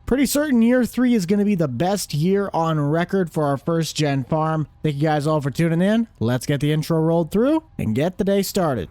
Pretty certain year 3 is going to be the best year on record for our first gen farm. Thank you guys all for tuning in. Let's get the intro rolled through and get the day started.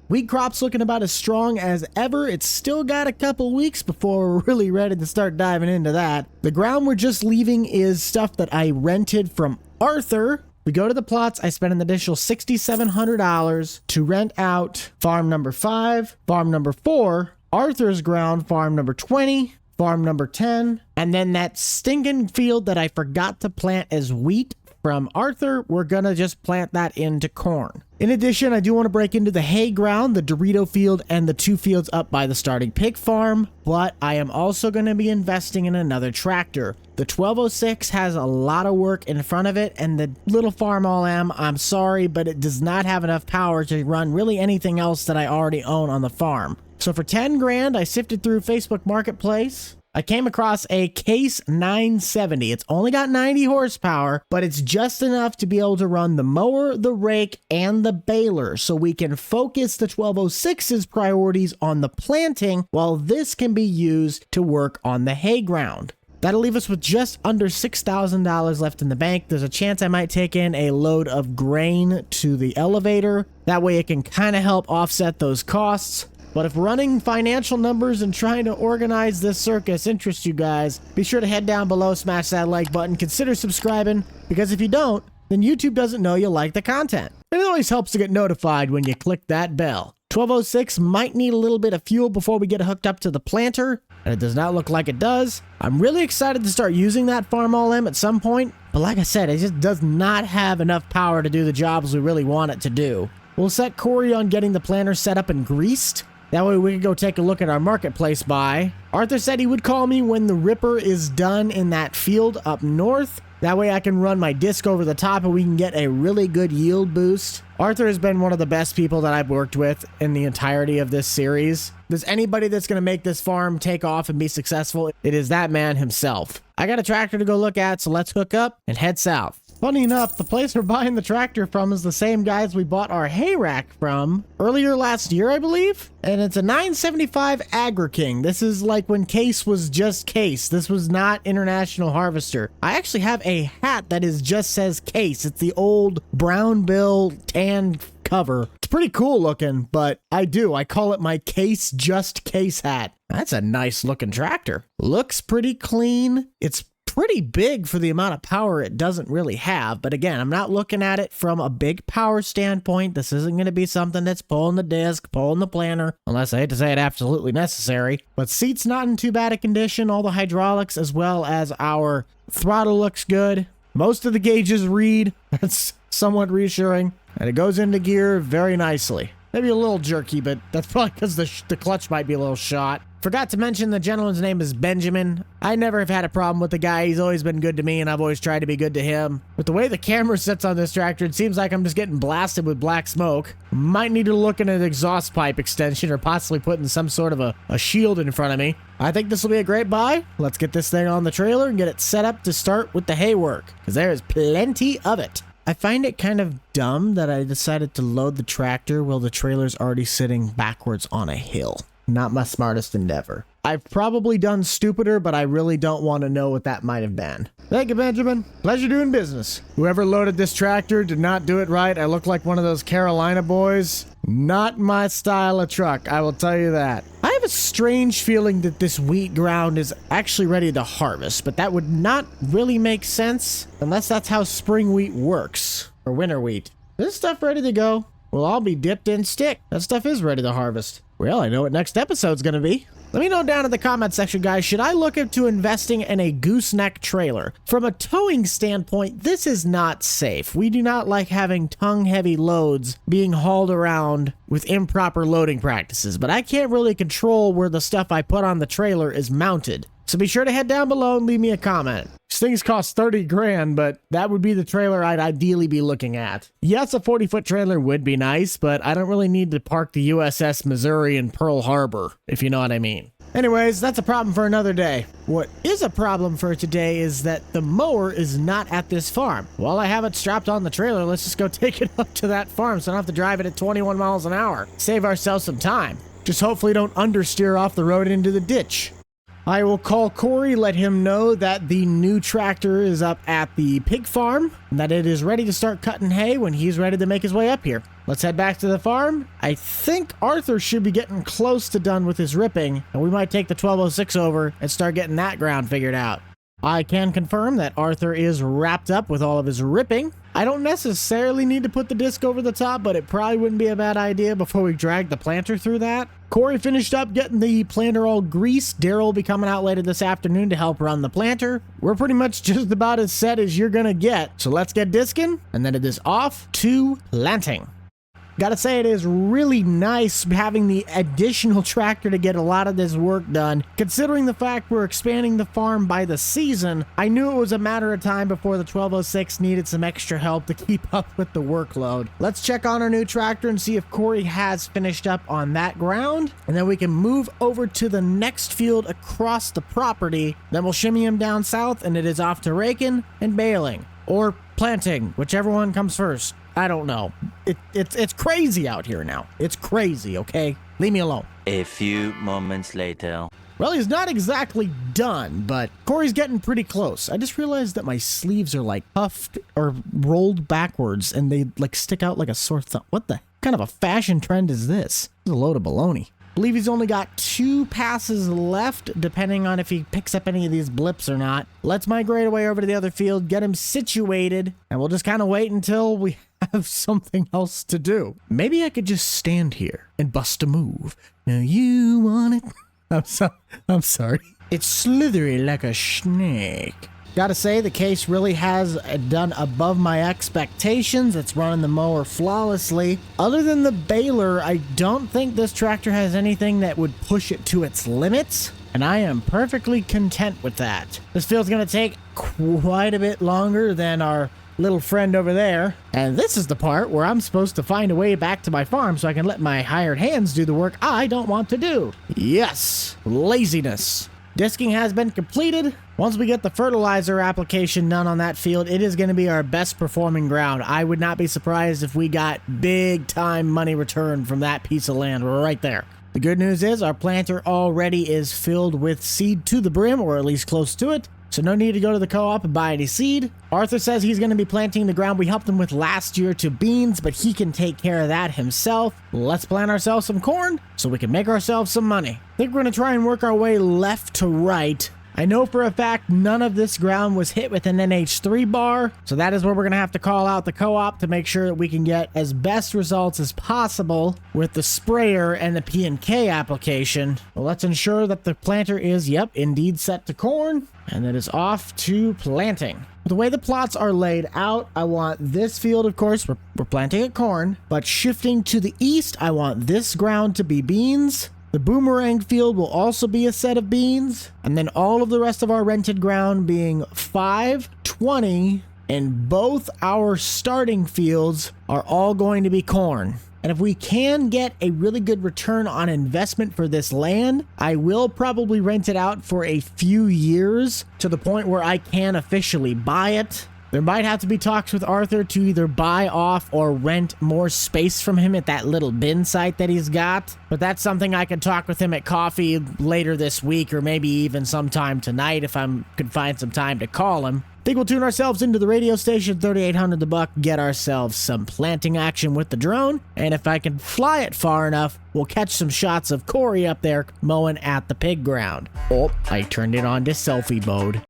Wheat crop's looking about as strong as ever. It's still got a couple weeks before we're really ready to start diving into that. The ground we're just leaving is stuff that I rented from Arthur. We go to the plots. I spent an additional $6,700 to rent out farm number 5, farm number 4, Arthur's ground, farm number 20, farm number 10, and then that stinking field that I forgot to plant as wheat from Arthur, we're gonna just plant that into corn. In addition, I do want to break into the hay ground, the Dorito field, and the 2 fields up by the starting pig farm, but I am also going to be investing in another tractor. The 1206 has a lot of work in front of it, and the little farm I'm sorry, but it does not have enough power to run really anything else that I already own on the farm. So for 10 grand, I sifted through Facebook Marketplace. I came across a Case 970. It's only got 90 horsepower, but it's just enough to be able to run the mower, the rake, and the baler, so we can focus the 1206's priorities on the planting, while this can be used to work on the hay ground. That'll leave us with just under $6,000 left in the bank. There's a chance I might take in a load of grain to the elevator. That way it can kind of help offset those costs. But if running financial numbers and trying to organize this circus interests you guys, be sure to head down below, smash that like button, consider subscribing, because if you don't, then YouTube doesn't know you like the content. And it always helps to get notified when you click that bell. 1206 might need a little bit of fuel before we get hooked up to the planter, and it does not look like it does. I'm really excited to start using that Farm at some point, but like I said, it just does not have enough power to do the jobs we really want it to do. We'll set Corey on getting the planter set up and greased. That way we can go take a look at our marketplace buy. Arthur said he would call me when the ripper is done in that field up north. That way I can run my disc over the top and we can get a really good yield boost. Arthur has been one of the best people that I've worked with in the entirety of this series. If there's anybody that's going to make this farm take off and be successful, it is that man himself. I got a tractor to go look at, so let's hook up and head south. Funny enough, the place we're buying the tractor from is the same guys we bought our hay rack from earlier last year, I believe. And it's a 975 Agri King. This is like when Case was just Case. This was not International Harvester. I actually have a hat that just says Case. It's the old brown bill tan cover. It's pretty cool looking, but I call it my Case Just Case hat. That's a nice looking tractor. Looks pretty clean. It's pretty big for the amount of power it doesn't really have, but again, I'm not looking at it from a big power standpoint. This isn't going to be something that's pulling the disc, pulling the planter, unless I hate to say it, absolutely necessary. But seat's not in too bad a condition. All the hydraulics as well as our throttle looks good. Most of the gauges read. That's somewhat reassuring, and it goes into gear very nicely. Maybe a little jerky, but that's probably because the clutch might be a little shot. Forgot to mention the gentleman's name is Benjamin. I never have had a problem with the guy. He's always been good to me, and I've always tried to be good to him. With the way the camera sits on this tractor, it seems like I'm just getting blasted with black smoke. Might need to look at an exhaust pipe extension or possibly putting some sort of a shield in front of me. I think this will be a great buy. Let's get this thing on the trailer and get it set up to start with the hay work, because there is plenty of it. I find it kind of dumb that I decided to load the tractor while the trailer's already sitting backwards on a hill. Not my smartest endeavor. I've probably done stupider, but I really don't want to know what that might have been. Thank you, Benjamin. Pleasure doing business. Whoever loaded this tractor did not do it right. I look like one of those Carolina boys. Not my style of truck, I will tell you that. I have a strange feeling that this wheat ground is actually ready to harvest, but that would not really make sense unless that's how spring wheat works, or winter wheat. This stuff ready to go. We'll all be dipped in stick. That stuff is ready to harvest. Well, I know what next episode's gonna be. Let me know down in the comment section, guys, should I look into investing in a gooseneck trailer? From a towing standpoint, this is not safe. We do not like having tongue-heavy loads being hauled around with improper loading practices, but I can't really control where the stuff I put on the trailer is mounted. So be sure to head down below and leave me a comment. These things cost 30 grand, but that would be the trailer I'd ideally be looking at. Yes, a 40-foot trailer would be nice, but I don't really need to park the USS Missouri in Pearl Harbor, if you know what I mean. Anyways, that's a problem for another day. What is a problem for today is that the mower is not at this farm. While I have it strapped on the trailer, let's just go take it up to that farm so I don't have to drive it at 21 miles an hour. Save ourselves some time. Just hopefully don't understeer off the road into the ditch. I will call Corey, let him know that the new tractor is up at the pig farm and that it is ready to start cutting hay when he's ready to make his way up here. Let's head back to the farm. I think Arthur should be getting close to done with his ripping, and we might take the 1206 over and start getting that ground figured out. I can confirm that Arthur is wrapped up with all of his ripping. I don't necessarily need to put the disc over the top, but it probably wouldn't be a bad idea before we drag the planter through that. Corey finished up getting the planter all greased. Daryl will be coming out later this afternoon to help run the planter. We're pretty much just about as set as you're gonna get. So let's get discing, and then it is off to planting. Gotta say, it is really nice having the additional tractor to get a lot of this work done. Considering the fact we're expanding the farm by the season, I knew it was a matter of time before the 1206 needed some extra help to keep up with the workload. Let's check on our new tractor and see if Corey has finished up on that ground, and then we can move over to the next field across the property. Then we'll shimmy him down south, and it is off to raking and baling, or planting, whichever one comes first. I don't know. It's crazy out here now. It's crazy, okay? Leave me alone. A few moments later. Well, he's not exactly done, but Corey's getting pretty close. I just realized that my sleeves are like puffed or rolled backwards and they like stick out like a sore thumb. What the kind of a fashion trend is this? This is a load of baloney. I believe he's only got 2 passes left, depending on if he picks up any of these blips or not. Let's migrate away over to the other field, get him situated, and we'll just kind of wait until we have something else to do. Maybe I could just stand here and bust a move. Now you want it? I'm sorry. It's slithery like a snake. Gotta say, the case really has done above my expectations. It's running the mower flawlessly. Other than the baler, I don't think this tractor has anything that would push it to its limits, and I am perfectly content with that. This field's gonna take quite a bit longer than our little friend over there, and this is the part where I'm supposed to find a way back to my farm so I can let my hired hands do the work I don't want to do. Yes, laziness. Disking has been completed. Once we get the fertilizer application done on that field, it is going to be our best performing ground. I would not be surprised if we got big time money return from that piece of land right there. The good news is our planter already is filled with seed to the brim, or at least close to it. So no need to go to the co-op and buy any seed. Arthur says he's going to be planting the ground we helped him with last year to beans, but he can take care of that himself. Let's plant ourselves some corn so we can make ourselves some money. I think we're going to try and work our way left to right. I know for a fact none of this ground was hit with an NH3 bar, so that is where we're going to have to call out the co-op to make sure that we can get as best results as possible with the sprayer and the P&K application. Well, let's ensure that the planter is, yep, indeed set to corn, and it is off to planting. The way the plots are laid out, I want this field, of course, we're planting at corn, but shifting to the east, I want this ground to be beans. The boomerang field will also be a set of beans, and then all of the rest of our rented ground being 5, 20, and both our starting fields are all going to be corn. And if we can get a really good return on investment for this land, I will probably rent it out for a few years to the point where I can officially buy it. There might have to be talks with Arthur to either buy off or rent more space from him at that little bin site that he's got. But that's something I could talk with him at coffee later this week, or maybe even sometime tonight if I could find some time to call him. I think we'll tune ourselves into the radio station, 3800 the buck, get ourselves some planting action with the drone. And if I can fly it far enough, we'll catch some shots of Corey up there mowing at the pig ground. Oh, I turned it on to selfie mode.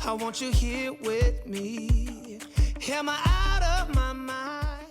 I want you here with me. Am I out of my mind?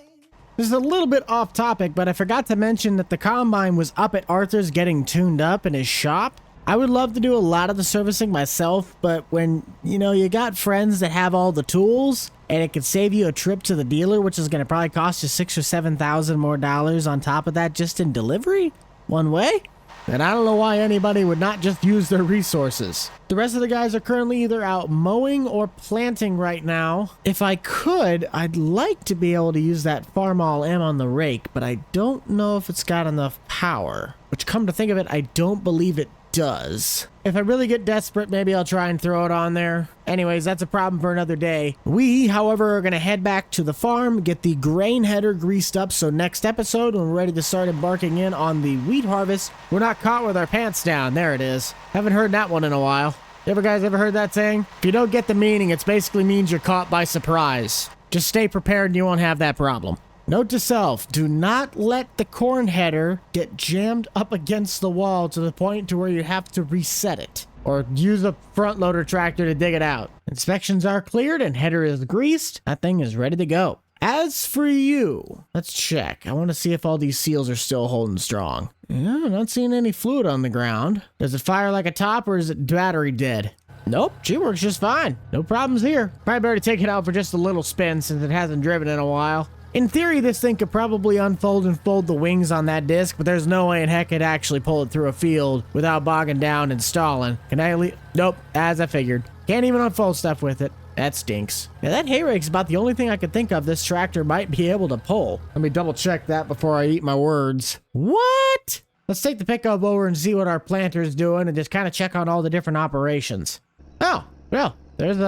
This is a little bit off topic, but I forgot to mention that the combine was up at Arthur's getting tuned up in his shop. I would love to do a lot of the servicing myself, but when, you got friends that have all the tools, and it could save you a trip to the dealer, which is going to probably cost you $6,000 or $7,000 more on top of that just in delivery, one way. And I don't know why anybody would not just use their resources. The rest of the guys are currently either out mowing or planting right now. If I could, I'd like to be able to use that farm all M on the rake, but I don't know if it's got enough power. Which, come to think of it, I don't believe it does. If I really get desperate, maybe I'll try and throw it on there. Anyways, that's a problem for another day. We, however, are going to head back to the farm, get the grain header greased up, so next episode, when we're ready to start embarking in on the wheat harvest, we're not caught with our pants down. There it is. Haven't heard that one in a while. Guys ever heard that saying? If you don't get the meaning, it basically means you're caught by surprise. Just stay prepared and you won't have that problem. Note to self, do not let the corn header get jammed up against the wall to the point to where you have to reset it. Or use a front loader tractor to dig it out. Inspections are cleared and header is greased. That thing is ready to go. As for you, let's check. I want to see if all these seals are still holding strong. Yeah, I'm not seeing any fluid on the ground. Does it fire like a top or is it battery dead? Nope, she works just fine. No problems here. Probably better take it out for just a little spin since it hasn't driven in a while. In theory, this thing could probably unfold and fold the wings on that disc, but there's no way in heck it'd actually pull it through a field without bogging down and stalling. Can I leave? Nope, as I figured. Can't even unfold stuff with it. That stinks. Now that hay rake's about the only thing I could think of this tractor might be able to pull. Let me double check that before I eat my words. What? Let's take the pickup over and see what our planter's doing and just kind of check on all the different operations. Oh, well, there's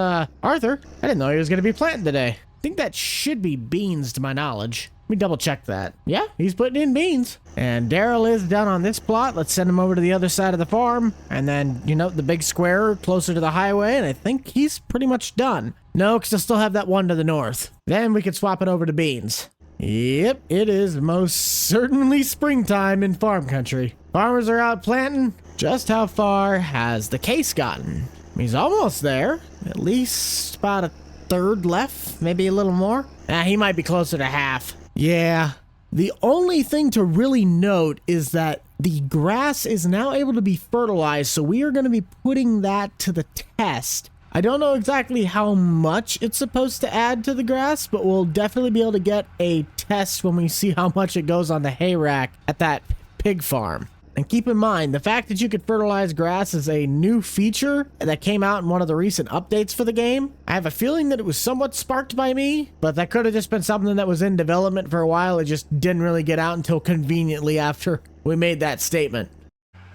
Arthur. I didn't know he was going to be planting today. I think that should be beans to my knowledge. Let me double check that. Yeah, he's putting in beans. And Daryl is done on this plot. Let's send him over to the other side of the farm. And then, you know, the big square closer to the highway. And I think he's pretty much done. No, because I still have that one to the north. Then we could swap it over to beans. Yep, it is most certainly springtime in farm country. Farmers are out planting. Just how far has the case gotten? He's almost there. At least about a third left, maybe a little more. He might be closer to half. Yeah. The only thing to really note is that the grass is now able to be fertilized, so we are going to be putting that to the test. I don't know exactly how much it's supposed to add to the grass, but we'll definitely be able to get a test when we see how much it goes on the hay rack at that pig farm. And keep in mind, the fact that you could fertilize grass is a new feature that came out in one of the recent updates for the game. I have a feeling that it was somewhat sparked by me, but that could have just been something that was in development for a while. It just didn't really get out until conveniently after we made that statement.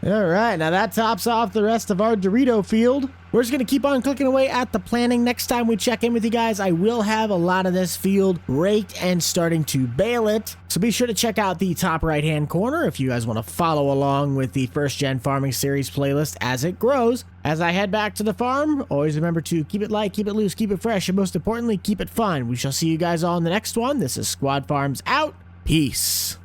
All right, now that tops off the rest of our Dorito field. We're just going to keep on clicking away at the planning. Next time we check in with you guys, I will have a lot of this field raked and starting to bale it. So be sure to check out the top right-hand corner if you guys want to follow along with the First Gen Farming Series playlist as it grows. As I head back to the farm, always remember to keep it light, keep it loose, keep it fresh, and most importantly, keep it fun. We shall see you guys all in the next one. This is Squad Farms out. Peace.